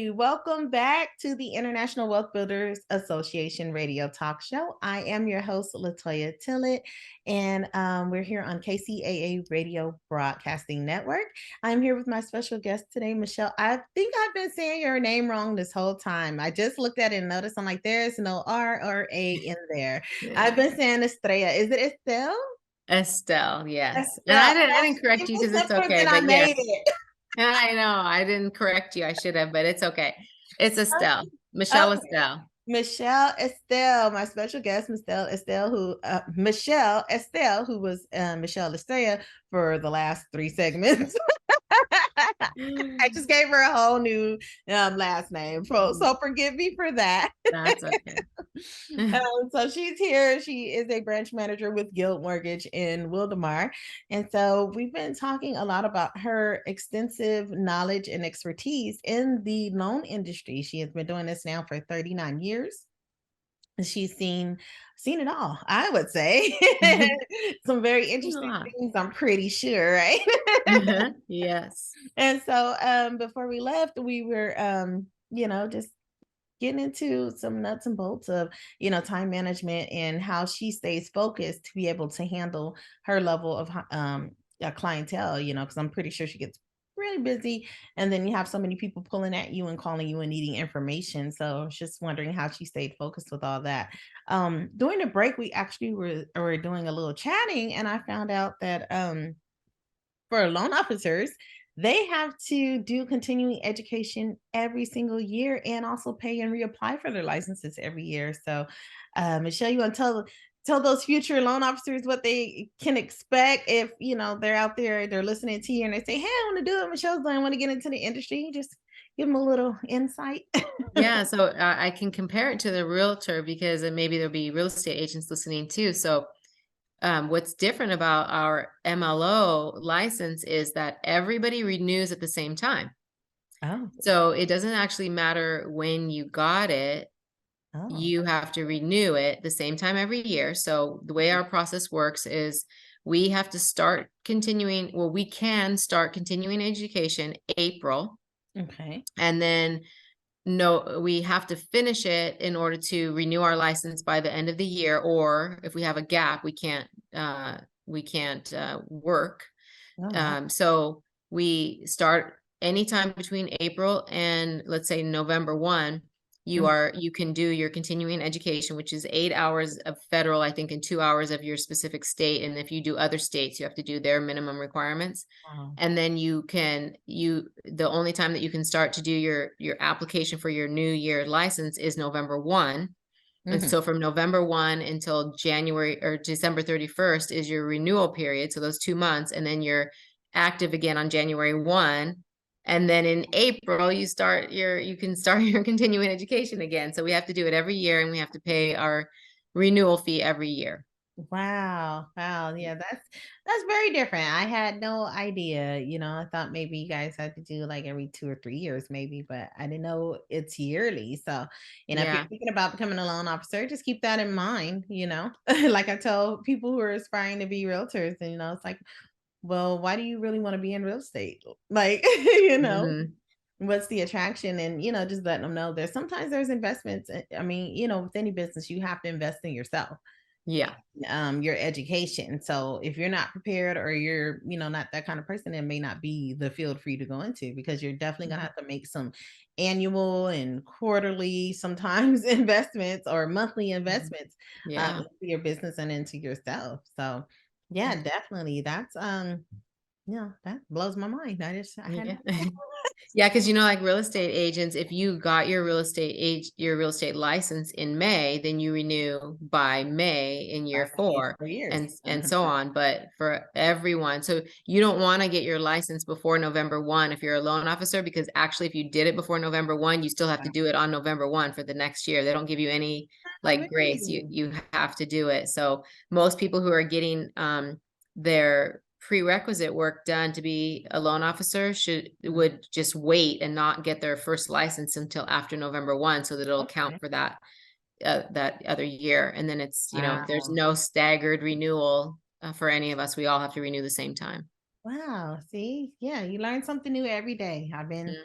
everybody. Welcome back to the International Wealth Builders Association radio talk show. I am your host, Toya Tillett, and we're here on KCAA Radio Broadcasting Network. I'm here with my special guest today, Michelle. I think I've been saying your name wrong this whole time. I just looked at it and noticed I'm like, there's no R or A in there. I've been saying Estrella. Is it Estelle? Estelle, yes. And Estelle. I didn't correct you because it's okay, I but yes. made it. I know I didn't correct you. I should have, but it's okay. It's Estelle. Michelle Okay. Estelle. Michelle Estelle, my special guest, Michelle Estelle, who was Michelle Estrella for the last 3 segments. I just gave her a whole new last name. So forgive me for that. That's okay. So she's here. She is a branch manager with Guild Mortgage in Wildomar. And so we've been talking a lot about her extensive knowledge and expertise in the loan industry. She has been doing this now for 39 years. She's seen it all, I would say. Some very interesting things, I'm pretty sure, right? Yes. And so before we left, we were just getting into some nuts and bolts of time management and how she stays focused to be able to handle her level of clientele, because I'm pretty sure she gets really busy, and then you have so many people pulling at you and calling you and needing information. So I was just wondering how she stayed focused with all that. During the break, we actually were doing a little chatting, and I found out that for loan officers, they have to do continuing education every single year and also pay and reapply for their licenses every year. So Michelle, you want to tell those future loan officers what they can expect if they're out there, they're listening to you and they say, hey, I want to do it, Michelle's doing, I want to get into the industry. Just give them a little insight. Yeah, so I can compare it to the realtor because maybe there'll be real estate agents listening too. So what's different about our MLO license is that everybody renews at the same time. Oh. So it doesn't actually matter when you got it. Oh. You have to renew it the same time every year. So the way our process works is we have to start continuing. Well, we can start continuing education April. Okay. And then we have to finish it in order to renew our license by the end of the year. Or if we have a gap, we can't work. Oh, wow. So we start anytime between April and let's say November 1. You can do your continuing education, which is 8 hours of federal, I think, and 2 hours of your specific state. And if you do other states, you have to do their minimum requirements. Wow. And then the only time that you can start to do your application for your new year license is November 1. And so from November 1 until January or December 31st is your renewal period. So those 2 months, and then you're active again on January 1. And then in April, you can start your continuing education again. So we have to do it every year, and we have to pay our renewal fee every year. Wow. Yeah, that's very different. I had no idea. I thought maybe you guys had to do like every 2 or 3 years, maybe, but I didn't know it's yearly. So, if you're thinking about becoming a loan officer, just keep that in mind. Like I tell people who are aspiring to be realtors, and it's like, well, why do you really want to be in real estate? Like, what's the attraction? And, just letting them know there's investments. I mean, with any business, you have to invest in yourself. Yeah. Your education. So if you're not prepared, or you're, not that kind of person, it may not be the field for you to go into, because you're definitely going to have to make some annual and quarterly, sometimes investments or monthly investments into your business and into yourself. So yeah, definitely. That's that blows my mind. I had Yeah, because like real estate agents, if you got your real estate license in May, then you renew by May in year 4 and so on. But for everyone, so you don't want to get your license before November 1 if you're a loan officer, because actually if you did it before November 1, you still have to do it on November 1 for the next year. They don't give you any grace. You have to do it. So most people who are getting their prerequisite work done to be a loan officer would just wait and not get their first license until after November 1, so that it'll count for that other year. And then it's there's no staggered renewal for any of us. We all have to renew the same time. Wow. See, yeah, you learn something new every day. I've been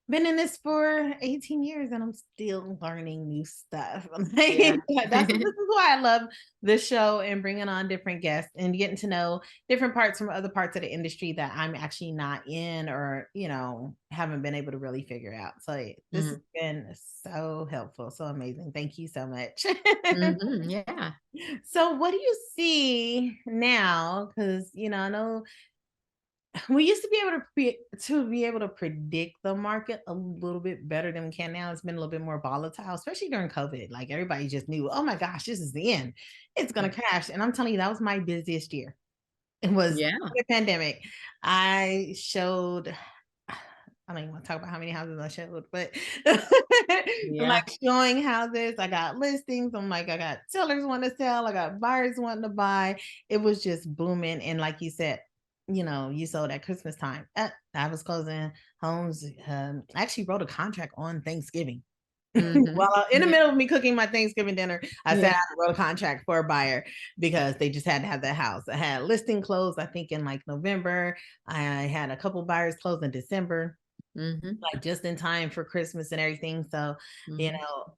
Been in this for 18 years and I'm still learning new stuff. Yeah. This is why I love this show and bringing on different guests and getting to know different parts from other parts of the industry that I'm actually not in or, haven't been able to really figure out. So this has Mhm. been so helpful, so amazing. Thank you so much. Mhm, yeah. So what do you see now? Because I know we used to be able to predict the market a little bit better than we can now. It's been a little bit more volatile, especially during COVID. Like everybody just knew, oh my gosh, this is the end. It's gonna Mm. crash. And I'm telling you, that was my busiest year. It was Yeah. the pandemic. I showed I don't even want to talk about how many houses I showed, but I'm Yeah. like showing houses. I got listings. I'm like, I got sellers wanting to sell. I got buyers wanting to buy. It was just booming. And like you said, you sold at Christmas time. I was closing homes. I actually wrote a contract on Thanksgiving. Mhm. Well, in the Yeah. middle of me cooking my Thanksgiving dinner, I sat Yeah. down and wrote a contract for a buyer because they just had to have that house. I had a listing closed, I think, in like November. I had a couple buyers close in December, Mhm. like just in time for Christmas and everything. So, you Mhm. know,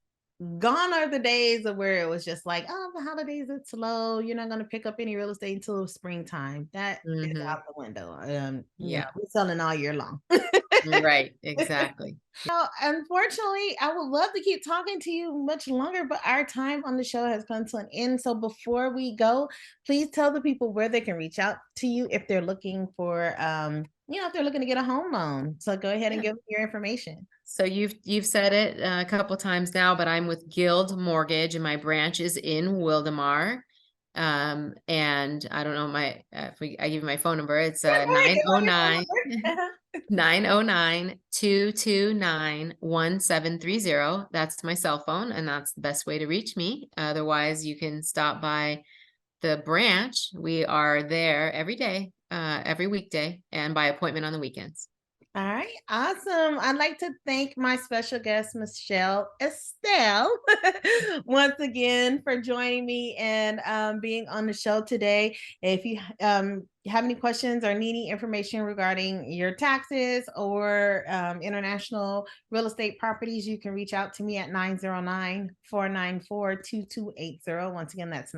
gone are the days of where it was just like, oh, the holidays are slow. You're not going to pick up any real estate until springtime. That is Mhm. out the window. Yeah. We're selling all year long. Right, exactly. Well, unfortunately, I would love to keep talking to you much longer, but our time on the show has come to an end. So before we go, please tell the people where they can reach out to you if they're looking for, if they're looking to get a home loan. So go ahead and Yeah. give them your information. So you've said it a couple times now, but I'm with Guild Mortgage, and my branch is in Wildemar. And I don't know if I give you my phone number, it's Yeah, go ahead, give out your phone 909 number. 909-229-1730. That's my cell phone, and that's the best way to reach me. Otherwise, you can stop by the branch. We are there every day, every weekday, and by appointment on the weekends. All right, awesome. I'd like to thank my special guest, Michelle Estelle, once again for joining me and being on the show today. If you have any questions or need any information regarding your taxes or international real estate properties, you can reach out to me at 909-494-2280. Once again, that's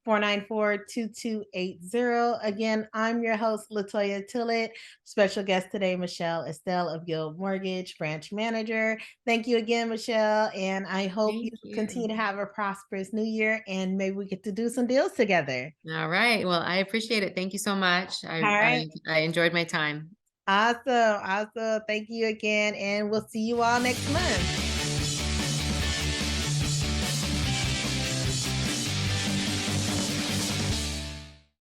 909-494-2280. Again, I'm your host, Latoya Tillett. Special guest today, Michelle Estelle of Guild Mortgage, branch manager. Thank you again, Michelle. And I hope you Thank continue you. to have a prosperous new year and maybe we get to do some deals together. All right. Well, I appreciate it. Thank you so much. All right. I enjoyed my time. Awesome. Awesome. Thank you again. And we'll see you all next month.